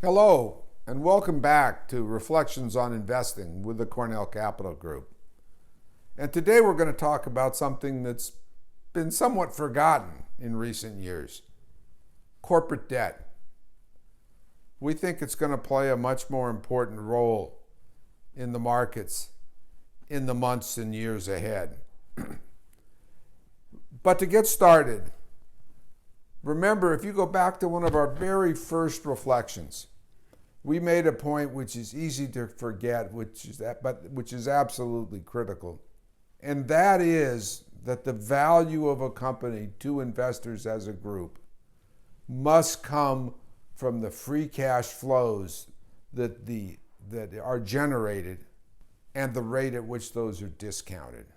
Hello, and welcome back to Reflections on Investing with the Cornell Capital Group. And today we're going to talk about something that's been somewhat forgotten in recent years: corporate debt. We think it's going to play a much more important role in the markets in the months and years ahead. But to get started, remember, if you go back to one of our very first reflections, we made a point which is easy to forget, which is absolutely critical. And that is that the value of a company to investors as a group must come from the free cash flows that are generated and the rate at which those are discounted.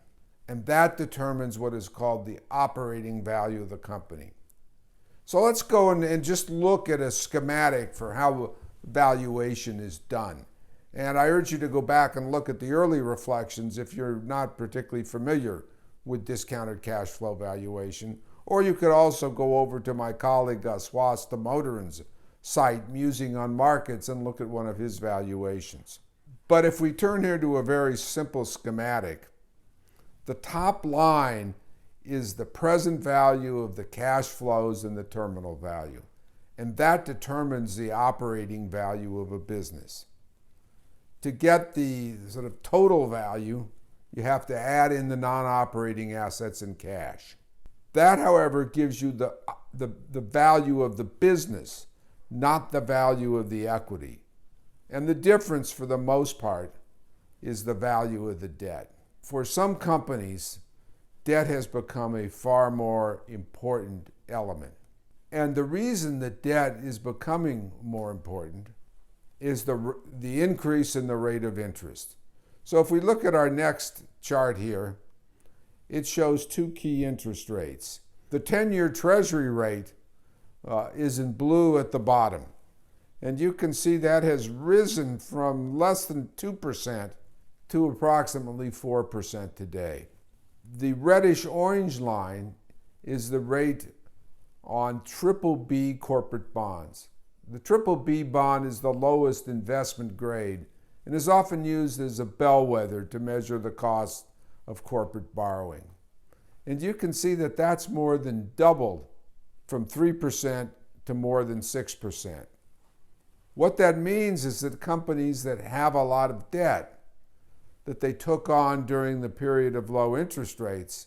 And that determines what is called the operating value of the company. So let's go and just look at a schematic for how valuation is done. And I urge you to go back and look at the early reflections if you're not particularly familiar with discounted cash flow valuation. Or you could also go over to my colleague Swasta Motorin's site, Musing on Markets, and look at one of his valuations. But if we turn here to a very simple schematic, the top line is the present value of the cash flows and the terminal value. And that determines the operating value of a business. To get the sort of total value, you have to add in the non-operating assets and cash. That, however, gives you the value of the business, not the value of the equity. And the difference, for the most part, is the value of the debt. For some companies, debt has become a far more important element. And the reason that debt is becoming more important is the increase in the rate of interest. So if we look at our next chart here, it shows two key interest rates. The 10-year Treasury rate is in blue at the bottom. And you can see that has risen from less than 2% to approximately 4% today. The reddish-orange line is the rate on BBB corporate bonds. The BBB bond is the lowest investment grade and is often used as a bellwether to measure the cost of corporate borrowing. And you can see that that's more than doubled from 3% to more than 6%. What that means is that companies that have a lot of debt that they took on during the period of low interest rates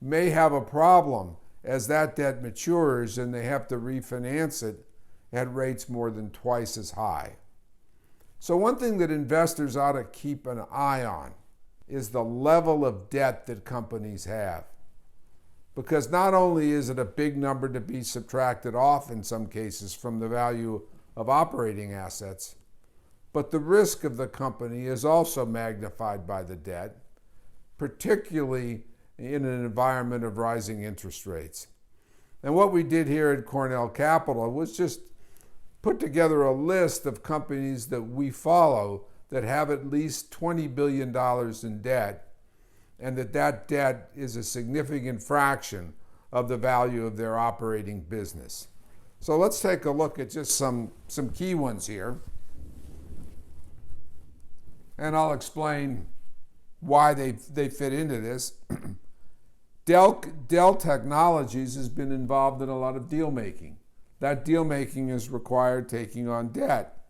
may have a problem as that debt matures and they have to refinance it at rates more than twice as high. So one thing that investors ought to keep an eye on is the level of debt that companies have. Because not only is it a big number to be subtracted off in some cases from the value of operating assets, but the risk of the company is also magnified by the debt, particularly in an environment of rising interest rates. And what we did here at Cornell Capital was just put together a list of companies that we follow that have at least $20 billion in debt, and that debt is a significant fraction of the value of their operating business. So let's take a look at just some key ones here. And I'll explain why they fit into this. Dell Technologies has been involved in a lot of deal making. That deal making has required taking on debt.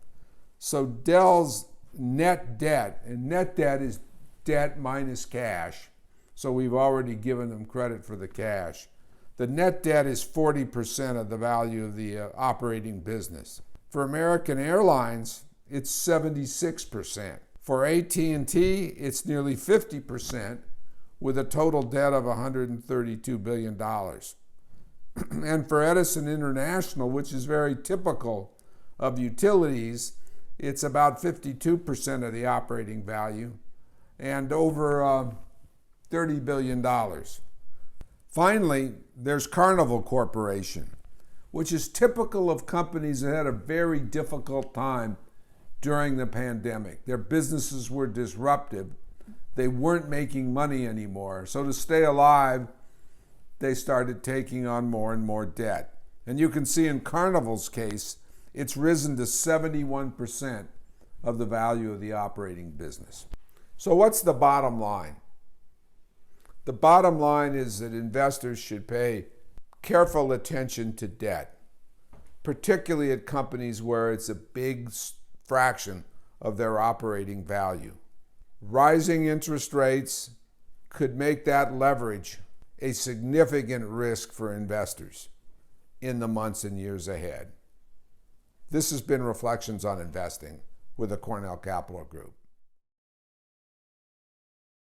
So Dell's net debt, and net debt is debt minus cash, so we've already given them credit for the cash. The net debt is 40% of the value of the operating business. For American Airlines, it's 76%. For AT&T, it's nearly 50%, with a total debt of $132 billion. And for Edison International, which is very typical of utilities, it's about 52% of the operating value and over $30 billion. Finally, there's Carnival Corporation, which is typical of companies that had a very difficult time during the pandemic. Their businesses were disrupted. They weren't making money anymore. So to stay alive, they started taking on more and more debt. And you can see in Carnival's case, It's risen to 71% of the value of the operating business. So what's the bottom line? The bottom line is that investors should pay careful attention to debt, particularly at companies where it's a big fraction of their operating value. Rising interest rates could make that leverage a significant risk for investors in the months and years ahead. This has been Reflections on Investing with the Cornell Capital Group.